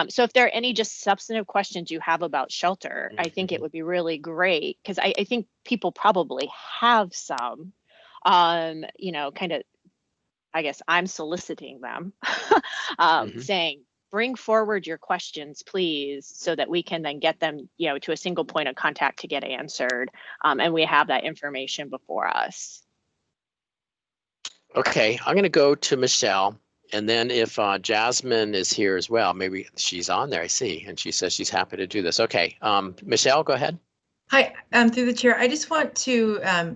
So if there are any just substantive questions you have about shelter, I think it would be really great, because I think people probably have some, kind of, I guess I'm soliciting them, saying, bring forward your questions, please, so that we can then get them, to a single point of contact to get answered. And we have that information before us. Okay, I'm going to go to Michelle, and then if Jasmine is here as well, maybe she's on there, I see, and she says she's happy to do this. Okay, Michelle, go ahead. Hi, through the chair, I just want to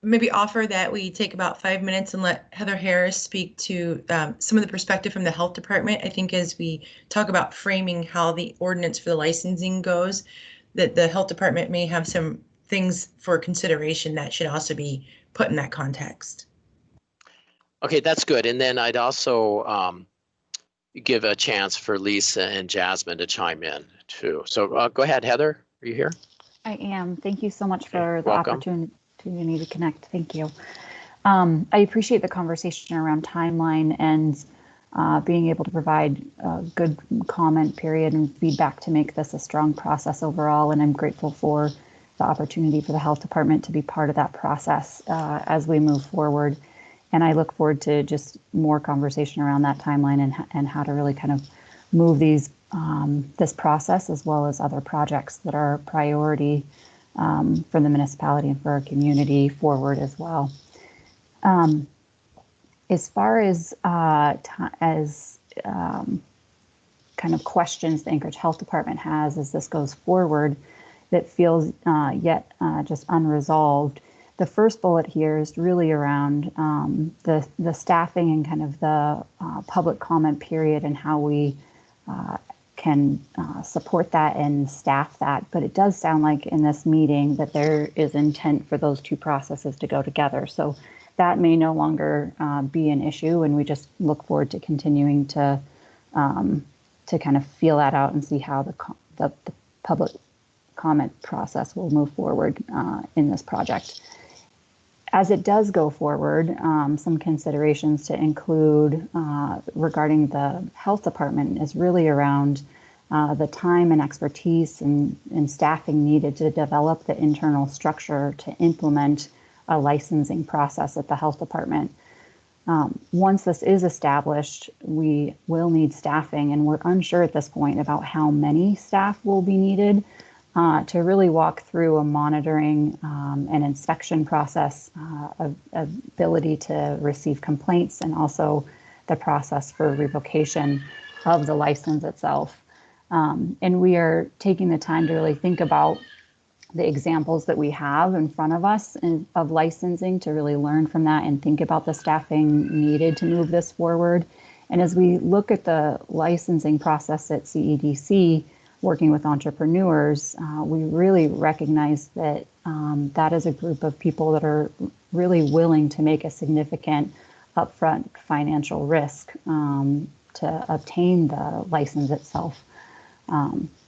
maybe offer that we take about 5 minutes and let Heather Harris speak to some of the perspective from the health department. I think as we talk about framing how the ordinance for the licensing goes, that the health department may have some things for consideration that should also be put in that context. Okay, that's good. And then I'd also give a chance for Lisa and Jasmine to chime in too. So go ahead, Heather, are you here? I am. Thank you so much for the welcome. opportunity to connect. Thank you. I appreciate the conversation around timeline and being able to provide a good comment period and feedback to make this a strong process overall. And I'm grateful for the opportunity for the health department to be part of that process as we move forward. And I look forward to just more conversation around that timeline and how to really kind of move this process, as well as other projects that are a priority for the municipality and for our community forward as well. As far as kind of questions the Anchorage Health Department has as this goes forward that feels yet just unresolved, the first bullet here is really around the staffing and kind of the public comment period and how we can support that and staff that. But it does sound like in this meeting that there is intent for those two processes to go together. So that may no longer be an issue, and we just look forward to continuing to kind of feel that out and see how the public comment process will move forward in this project. As it does go forward, some considerations to include regarding the health department is really around the time and expertise and staffing needed to develop the internal structure to implement a licensing process at the health department. Once this is established, we will need staffing, and we're unsure at this point about how many staff will be needed to really walk through a monitoring and inspection process, ability to receive complaints, and also the process for revocation of the license itself. And we are taking the time to really think about the examples that we have in front of us of licensing to really learn from that and think about the staffing needed to move this forward. And as we look at the licensing process at CEDC, working with entrepreneurs, we really recognize that that is a group of people that are really willing to make a significant upfront financial risk to obtain the license itself,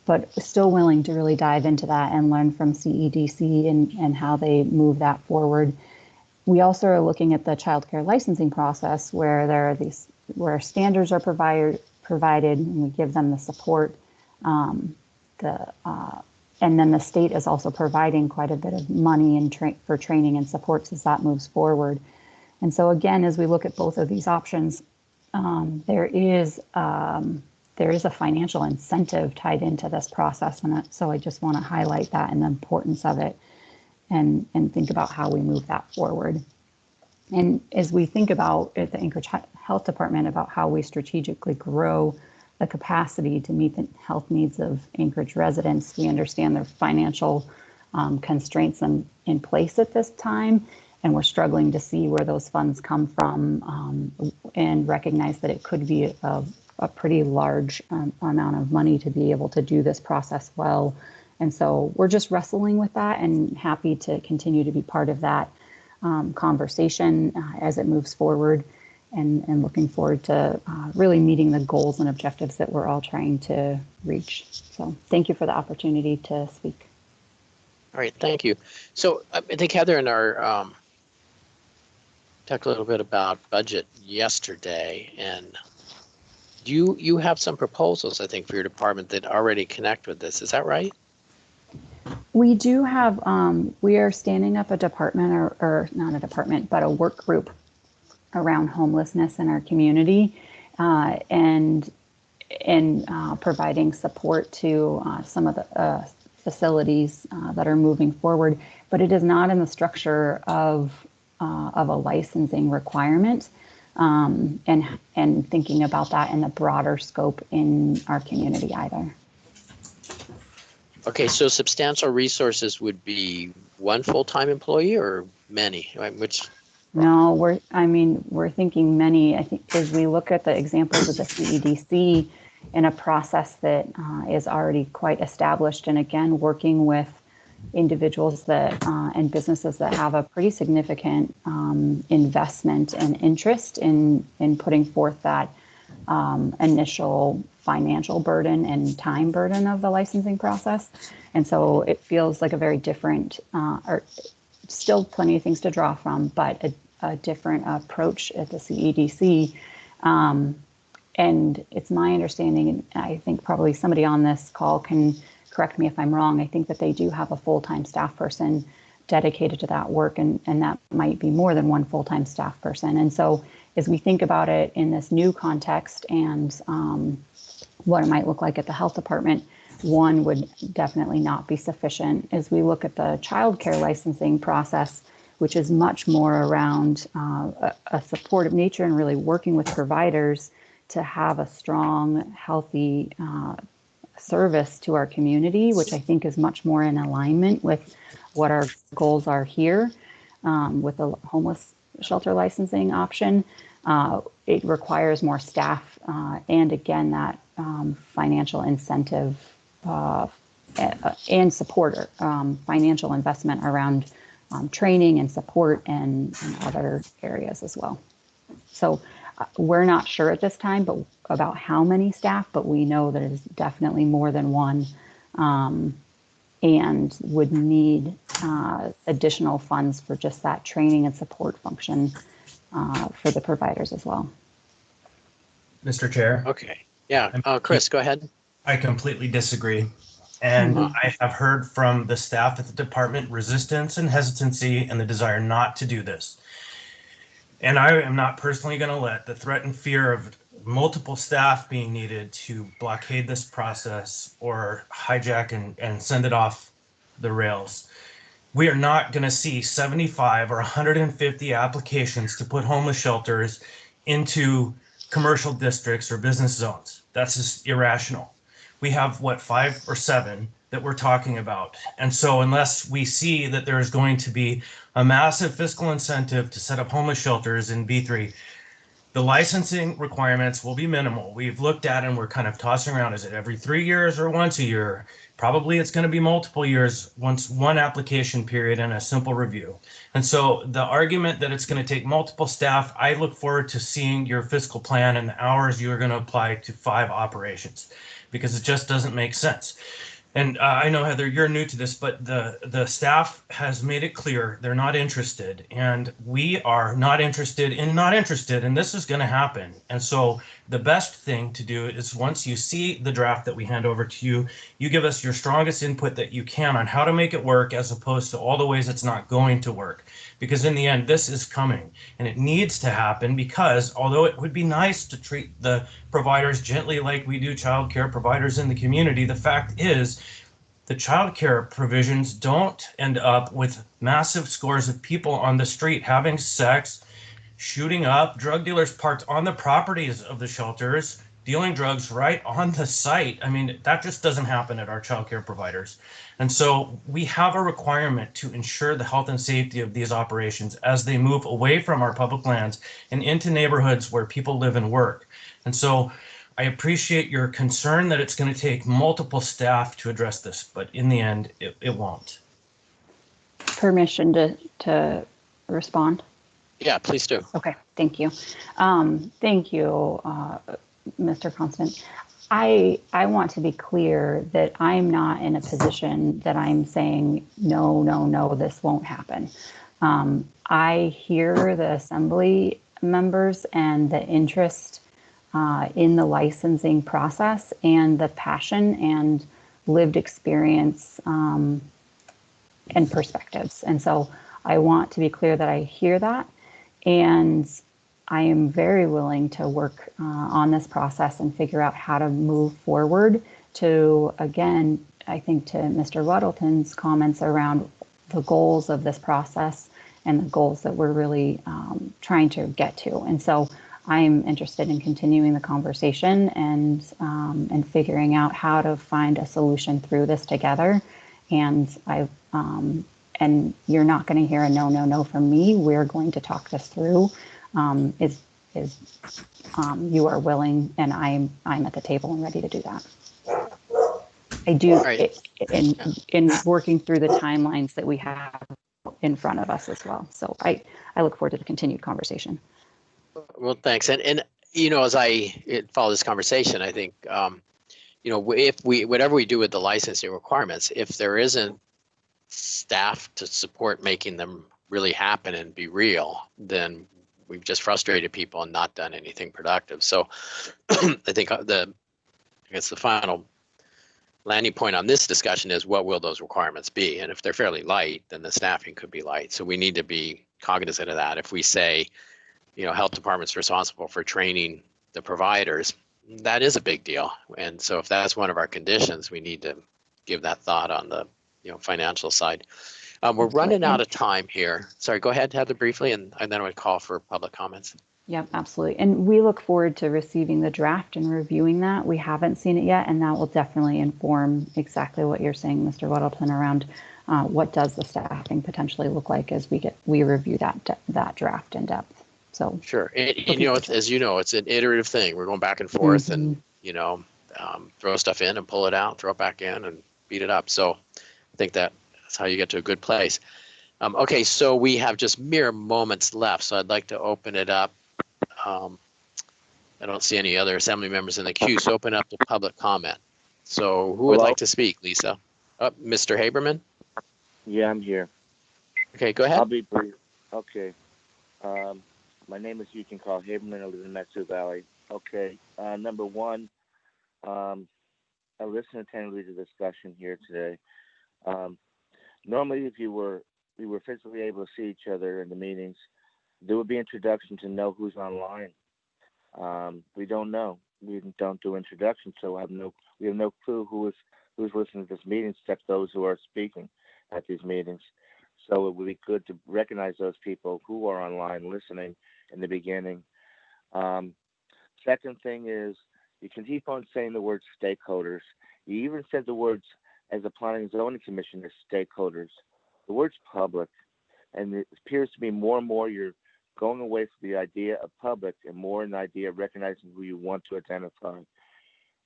but still willing to really dive into that and learn from CEDC and how they move that forward. We also are looking at the childcare licensing process where there are where standards are provided and we give them the support. And then the state is also providing quite a bit of money and for training and supports as that moves forward. And so again, as we look at both of these options, there is a financial incentive tied into this process. And so I just want to highlight that and the importance of it and think about how we move that forward. And as we think about at the Anchorage Health Department about how we strategically grow the capacity to meet the health needs of Anchorage residents, we understand their financial constraints in place at this time, and we're struggling to see where those funds come from and recognize that it could be a pretty large amount of money to be able to do this process well. And so we're just wrestling with that and happy to continue to be part of that conversation as it moves forward. And looking forward to really meeting the goals and objectives that we're all trying to reach. So thank you for the opportunity to speak. All right, thank you. So I think Heather, in our talked a little bit about budget yesterday, and you have some proposals, I think, for your department that already connect with this. Is that right? We do have, we are standing up a department, or not a department, but a work group around homelessness in our community, and providing support to some of the facilities that are moving forward. But it is not in the structure of a licensing requirement, and thinking about that in the broader scope in our community either. Okay, so substantial resources would be one full-time employee or many? Which? No, we're thinking many. I think as we look at the examples of the CEDC in a process that is already quite established, and again, working with individuals that and businesses that have a pretty significant investment and interest in putting forth that initial financial burden and time burden of the licensing process. And so it feels like a very different, or still plenty of things to draw from, but a different approach at the CEDC. And it's my understanding, and I think probably somebody on this call can correct me if I'm wrong, I think that they do have a full-time staff person dedicated to that work, and that might be more than one full-time staff person. And so as we think about it in this new context and what it might look like at the health department, one would definitely not be sufficient. As we look at the childcare licensing process, which is much more around a supportive nature and really working with providers to have a strong, healthy service to our community, which I think is much more in alignment with what our goals are here with the homeless shelter licensing option. It requires more staff and again, that financial incentive and support, financial investment around training and support and other areas as well. So we're not sure at this time, but about how many staff, but we know that it's definitely more than one, and would need additional funds for just that training and support function for the providers as well. Mr. Chair. Okay. Yeah. Chris, go ahead. I completely disagree. And I have heard from the staff at the department resistance and hesitancy and the desire not to do this. And I am not personally going to let the threat and fear of multiple staff being needed to blockade this process or hijack and send it off the rails. We are not going to see 75 or 150 applications to put homeless shelters into commercial districts or business zones. That's just irrational. We have, what, 5 or 7 that we're talking about. And so unless we see that there's going to be a massive fiscal incentive to set up homeless shelters in B3, the licensing requirements will be minimal. We've looked at and we're kind of tossing around, is it every 3 years or once a year? Probably it's going to be multiple years, once one application period and a simple review. And so the argument that it's going to take multiple staff, I look forward to seeing your fiscal plan and the hours you are going to apply to 5 operations, because it just doesn't make sense. And I know, Heather, you're new to this, but the staff has made it clear they're not interested, and we are not interested, and this is going to happen. And so the best thing to do is, once you see the draft that we hand over to you, you give us your strongest input that you can on how to make it work, as opposed to all the ways it's not going to work. Because in the end, this is coming, and it needs to happen, because although it would be nice to treat the providers gently like we do child care providers in the community, the fact is the child care provisions don't end up with massive scores of people on the street having sex, shooting up, drug dealers parked on the properties of the shelters, dealing drugs right on the site. I mean, that just doesn't happen at our child care providers. And so we have a requirement to ensure the health and safety of these operations as they move away from our public lands and into neighborhoods where people live and work. And so I appreciate your concern that it's going to take multiple staff to address this, but in the end, it won't. Permission to respond? Yeah, please do. Okay, thank you. Thank you, Mr. Constant. I want to be clear that I'm not in a position that I'm saying, no, this won't happen. I hear the assembly members and the interest in the licensing process and the passion and lived experience and perspectives. And so I want to be clear that I hear that. And I am very willing to work on this process and figure out how to move forward to, again, I think to Mr. Weddleton's comments around the goals of this process and the goals that we're really trying to get to. And so I'm interested in continuing the conversation and figuring out how to find a solution through this together. And and you're not going to hear a no from me. We're going to talk this through. Is you are willing, and I'm at the table and ready to do that. I do Right. in working through the timelines that we have in front of us as well. So I look forward to the continued conversation. Well, thanks. And you know, as I follow this conversation, I think you know, if whatever we do with the licensing requirements, if there isn't staff to support making them really happen and be real, then we've just frustrated people and not done anything productive. So I think I guess the final landing point on this discussion is, what will those requirements be? And if they're fairly light, then the staffing could be light. So we need to be cognizant of that. If we say, you know, health department's responsible for training the providers, that is a big deal. And so if that's one of our conditions, we need to give that thought on the, you know, financial side. We're running out of time here. Sorry, go ahead, Heather, briefly, and then I would call for public comments. Yep, absolutely. And we look forward to receiving the draft and reviewing that. We haven't seen it yet, and that will definitely inform exactly what you're saying, Mr. Weddleton, around what does the staffing potentially look like as we review that draft in depth. So sure, and you know, as you know, it's an iterative thing. We're going back and forth, and you know, throw stuff in and pull it out, throw it back in, and beat it up. So I think that's how you get to a good place. Okay, so we have just mere moments left, so I'd like to open it up. I don't see any other assembly members in the queue, so open up to public comment. So who would like to speak, Lisa? Mr. Haberman? Yeah, I'm here. Okay, go ahead. I'll be brief. Okay. My name is Eugene Carl Haberman. I live in Metro Valley. Okay. Number one, I listened attentively to the discussion here today. Normally, if we were physically able to see each other in the meetings, there would be introduction to know who's online. We don't know. We don't do introductions, so we have no clue who's listening to this meeting except those who are speaking at these meetings. So it would be good to recognize those people who are online listening in the beginning. Second thing is, you can keep on saying the word stakeholders. You even said the words, as the Planning and Zoning Commission, as stakeholders. The word's public, and it appears to be more and more you're going away from the idea of public and more in the idea of recognizing who you want to identify.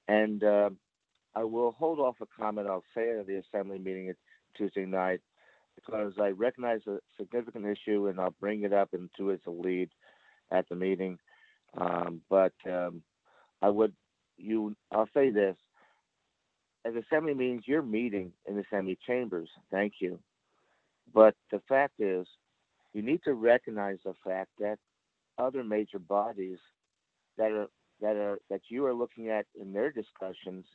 And I will hold off a comment I'll say at the assembly meeting at Tuesday night, because I recognize a significant issue and I'll bring it up and do it as a lead at the meeting. But I'll say this. At assembly meetings, you're meeting in the assembly chambers. Thank you. But the fact is, you need to recognize the fact that other major bodies that you are looking at in their discussions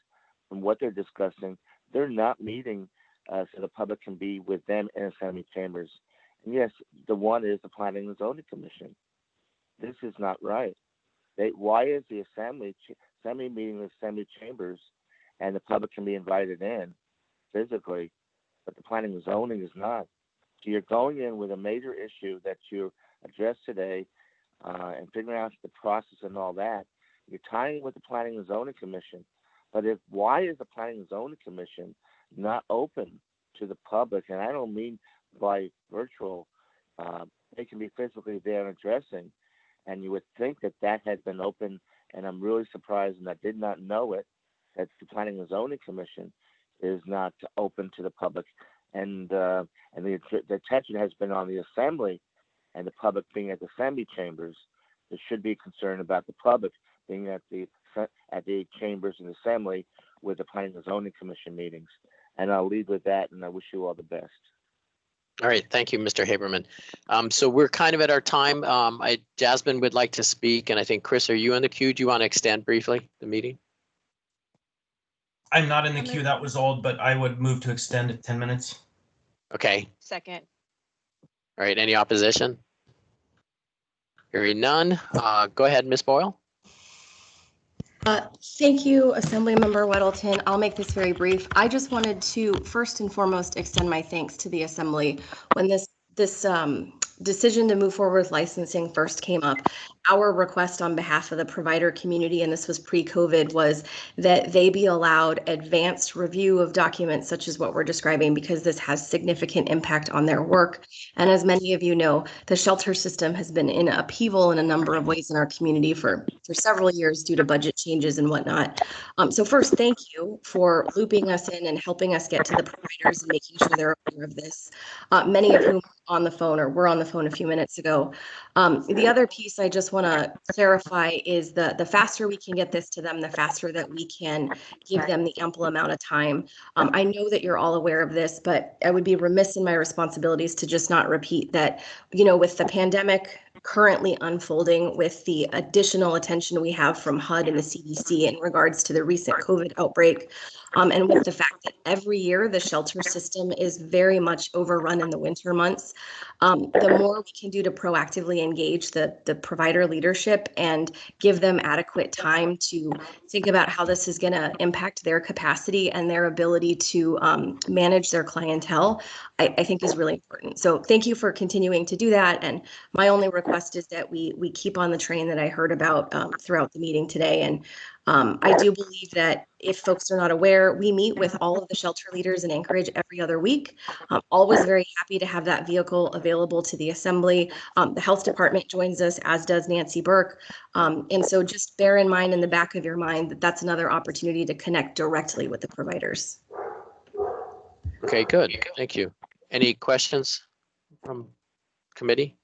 and what they're discussing, they're not meeting so the public can be with them in assembly chambers. And yes, the one is the Planning and Zoning Commission. This is not right. Why is the assembly meeting in assembly chambers and the public can be invited in physically, but the planning and zoning is not? So you're going in with a major issue that you addressed today and figuring out the process and all that. You're tying with the Planning and Zoning Commission. But why is the Planning and Zoning Commission not open to the public? And I don't mean by virtual. They can be physically there and addressing. And you would think that had been open. And I'm really surprised, and I did not know it, that the Planning and Zoning Commission is not open to the public. And the attention has been on the assembly and the public being at the assembly chambers. There should be concern about the public being at the chambers and assembly with the Planning and Zoning Commission meetings. And I'll leave with that, and I wish you all the best. All right, thank you, Mr. Haberman. So we're kind of at our time. Jasmine would like to speak, and I think, Chris, are you in the queue? Do you want to extend briefly the meeting? I'm not in the queue. That was old, but I would move to extend it 10 minutes. Okay. Second. All right, any opposition? Hearing none. Go ahead, Ms. Boyle. Thank you, Assemblymember Weddleton. I'll make this very brief. I just wanted to first and foremost extend my thanks to the Assembly. When this decision to move forward with licensing first came up, our request on behalf of the provider community, and this was pre-COVID, was that they be allowed advanced review of documents such as what we're describing, because this has significant impact on their work. And as many of you know, the shelter system has been in upheaval in a number of ways in our community for several years due to budget changes and whatnot. So first, thank you for looping us in and helping us get to the providers and making sure they're aware of this. Many of whom on the phone or were on the phone a few minutes ago. The other piece I just want to clarify is the faster we can get this to them, the faster that we can give them the ample amount of time. I know that you're all aware of this, but I would be remiss in my responsibilities to just not repeat that, you know, with the pandemic currently unfolding, with the additional attention we have from HUD and the CDC in regards to the recent COVID outbreak, and with the fact that every year the shelter system is very much overrun in the winter months, the more we can do to proactively engage the provider leadership and give them adequate time to think about how this is going to impact their capacity and their ability to manage their clientele, I think is really important. So thank you for continuing to do that. And my only request is that we keep on the train that I heard about throughout the meeting today. And I do believe that if folks are not aware, we meet with all of the shelter leaders in Anchorage every other week. I'm always very happy to have that vehicle available to the Assembly. The Health Department joins us, as does Nancy Burke. And so just bear in mind, in the back of your mind, that that's another opportunity to connect directly with the providers. Okay, good. Thank you. Any questions from committee?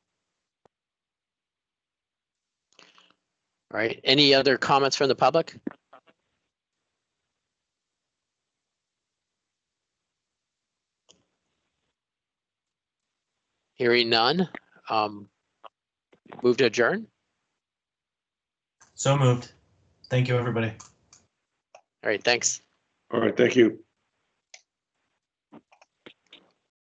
All right. Any other comments from the public? Hearing none. Move to adjourn. So moved. Thank you, everybody. All right. Thanks. All right, thank you.